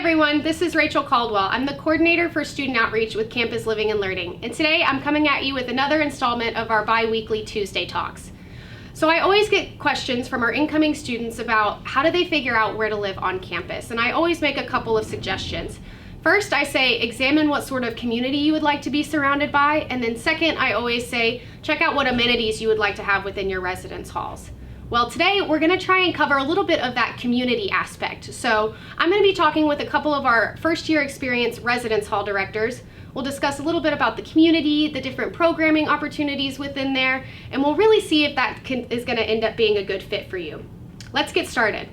everyone, this is Rachel Caldwell. I'm the coordinator for student outreach with Campus Living and Learning, and today I'm coming at you with another installment of our bi-weekly Tuesday Talks. So I always get questions from our incoming students about how do they figure out where to live on campus, and I always make a couple of suggestions. First, I say examine what sort of community you would like to be surrounded by, and then second, I always say check out what amenities you would like to have within your residence halls. Well, today we're going to try and cover a little bit of that community aspect. So I'm going to be talking with a couple of our first year experience residence hall directors. We'll discuss a little bit about the community, the different programming opportunities within there, and we'll really see if that is going to end up being a good fit for you. Let's get started.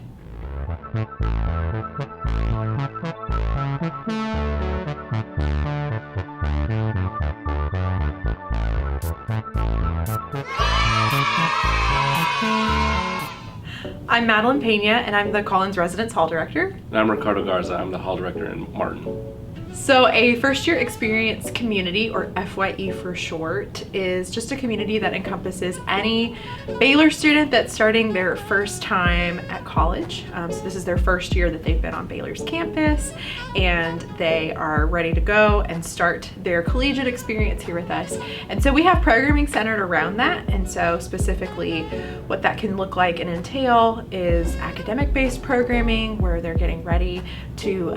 I'm Madeline Pena, and I'm the Collins Residence Hall Director. And I'm Ricardo Garza. I'm the Hall Director in Martin. So a first year experience community, or FYE for short, is just a community that encompasses any Baylor student that's starting their first time at college. So this is their first year that they've been on Baylor's campus, and they are ready to go and start their collegiate experience here with us. And so we have programming centered around that, and so specifically what that can look like and entail is academic-based programming where they're getting ready to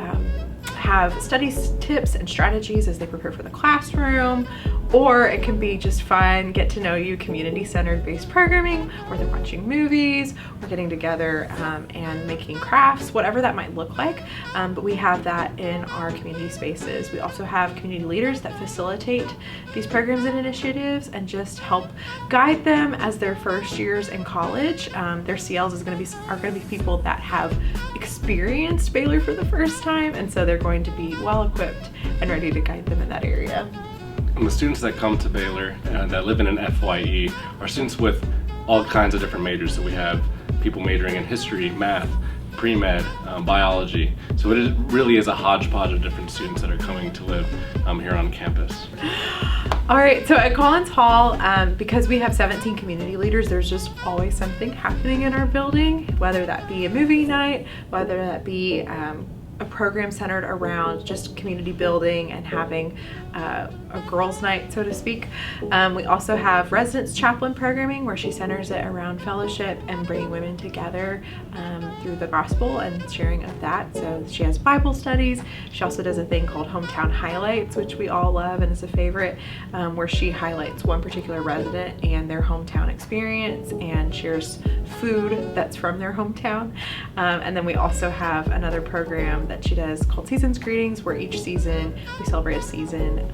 have study tips and strategies as they prepare for the classroom, or it can be just fun, get to know you, community-centered based programming where they're watching movies or getting together and making crafts, whatever that might look like. But we have that in our community spaces. We also have community leaders that facilitate these programs and initiatives and just help guide them as their first years in college. Their CLs are going to be people that have experienced Baylor for the first time, and so they're going to be well equipped and ready to guide them in that area. And the students that come to Baylor that live in an FYE are students with all kinds of different majors. So we have people majoring in history, math, pre-med, biology. So it really is a hodgepodge of different students that are coming to live here on campus. All right, so at Collins Hall, because we have 17 community leaders, there's just always something happening in our building, whether that be a movie night, whether that be a program centered around just community building and having a girls' night, so to speak. We also have residence chaplain programming where she centers it around fellowship and bringing women together through the gospel and sharing of that. So she has Bible studies. She also does a thing called Hometown Highlights, which we all love and is a favorite, where she highlights one particular resident and their hometown experience and shares food that's from their hometown. And then we also have another program that she does called Seasons Greetings, where each season we celebrate a season.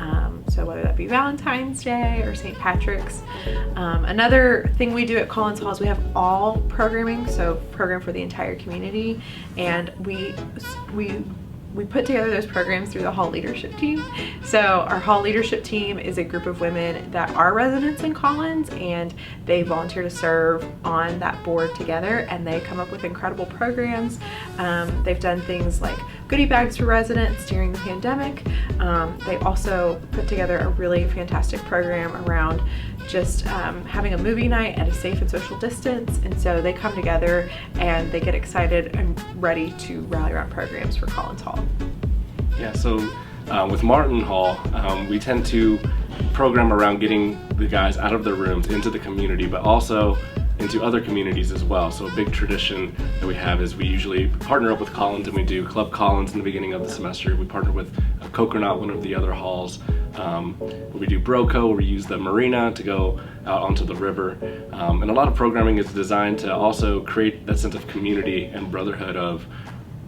So whether that be Valentine's Day or St. Patrick's. Another thing we do at Collins Hall is we have all programming, so program for the entire community, and we put together those programs through the hall leadership team. So our hall leadership team is a group of women that are residents in Collins, and they volunteer to serve on that board together, and they come up with incredible programs. They've done things like goodie bags for residents during the pandemic. They also put together a really fantastic program around just having a movie night at a safe and social distance, and so they come together and they get excited and ready to rally around programs for Collins Hall. Yeah, so with Martin Hall, we tend to program around getting the guys out of their rooms into the community, but also into other communities as well. So a big tradition that we have is we usually partner up with Collins, and we do Club Collins in the beginning of the semester. We partner with Coconut, one of the other halls. We do Broco, where we use the marina to go out onto the river. And a lot of programming is designed to also create that sense of community and brotherhood of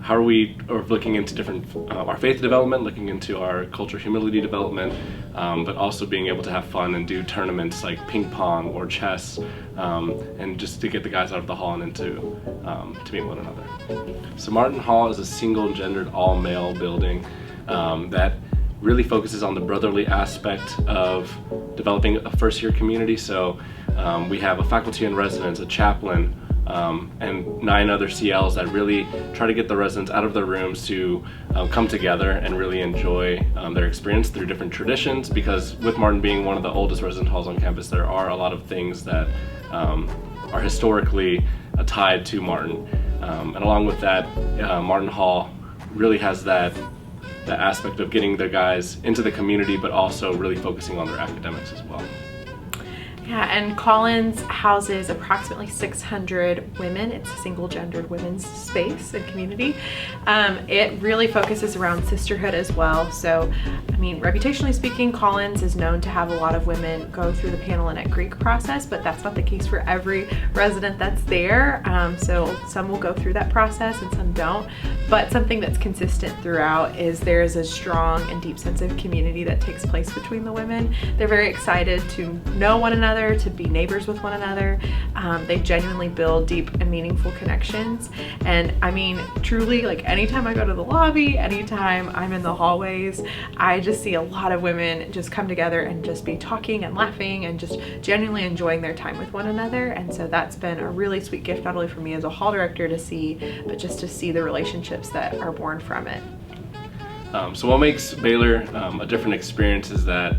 how are we looking into different, our faith development, looking into our culture humility development, but also being able to have fun and do tournaments like ping pong or chess, and just to get the guys out of the hall and into to meet one another. So Martin Hall is a single-gendered, all-male building that really focuses on the brotherly aspect of developing a first-year community. So we have a faculty in residence, a chaplain, and 9 other CLs that really try to get the residents out of their rooms to come together and really enjoy their experience through different traditions, because with Martin being one of the oldest residence halls on campus, there are a lot of things that are historically tied to Martin. And along with that, Martin Hall really has that aspect of getting the guys into the community, but also really focusing on their academics as well. Yeah, and Collins houses approximately 600 women. It's a single-gendered women's space and community. It really focuses around sisterhood as well. So, I mean, reputationally speaking, Collins is known to have a lot of women go through the Panhellenic Greek process, but that's not the case for every resident that's there. So some will go through that process and some don't. But something that's consistent throughout is there's a strong and deep sense of community that takes place between the women. They're very excited to know one another, to be neighbors with one another. They genuinely build deep and meaningful connections. And I mean, truly, like anytime I go to the lobby, anytime I'm in the hallways, I just see a lot of women just come together and just be talking and laughing and just genuinely enjoying their time with one another. And so that's been a really sweet gift, not only for me as a hall director to see, but just to see the relationships that are born from it. So what makes Baylor a different experience is that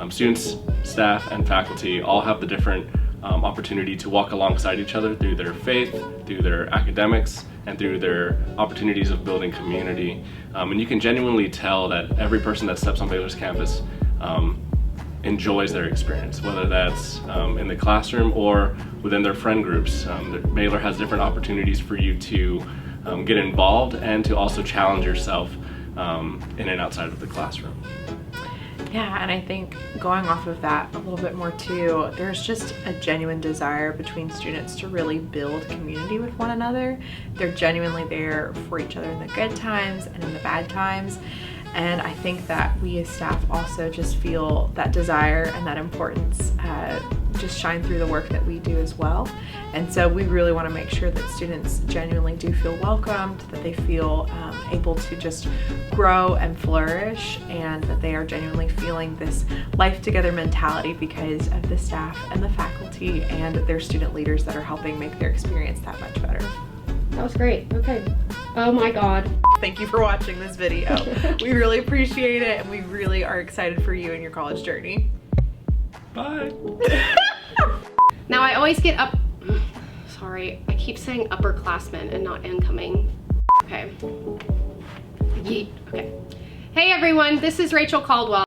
students, staff, and faculty all have the different opportunity to walk alongside each other through their faith, through their academics, and through their opportunities of building community. And you can genuinely tell that every person that steps on Baylor's campus enjoys their experience, whether that's in the classroom or within their friend groups. Baylor has different opportunities for you to get involved and to also challenge yourself in and outside of the classroom. Yeah, and I think going off of that a little bit more too, there's just a genuine desire between students to really build community with one another. They're genuinely there for each other in the good times and in the bad times. And I think that we as staff also just feel that desire and that importance just shine through the work that we do as well. And so we really want to make sure that students genuinely do feel welcomed, that they feel able to just grow and flourish, and that they are genuinely feeling this life together mentality because of the staff and the faculty and their student leaders that are helping make their experience that much better. That was great. Okay. Oh my God. Thank you for watching this video. We really appreciate it, and we really are excited for you and your college journey. Bye. Now I always get sorry, I keep saying upperclassmen and not incoming. Okay. Yeet. Okay. Hey everyone, this is Rachel Caldwell.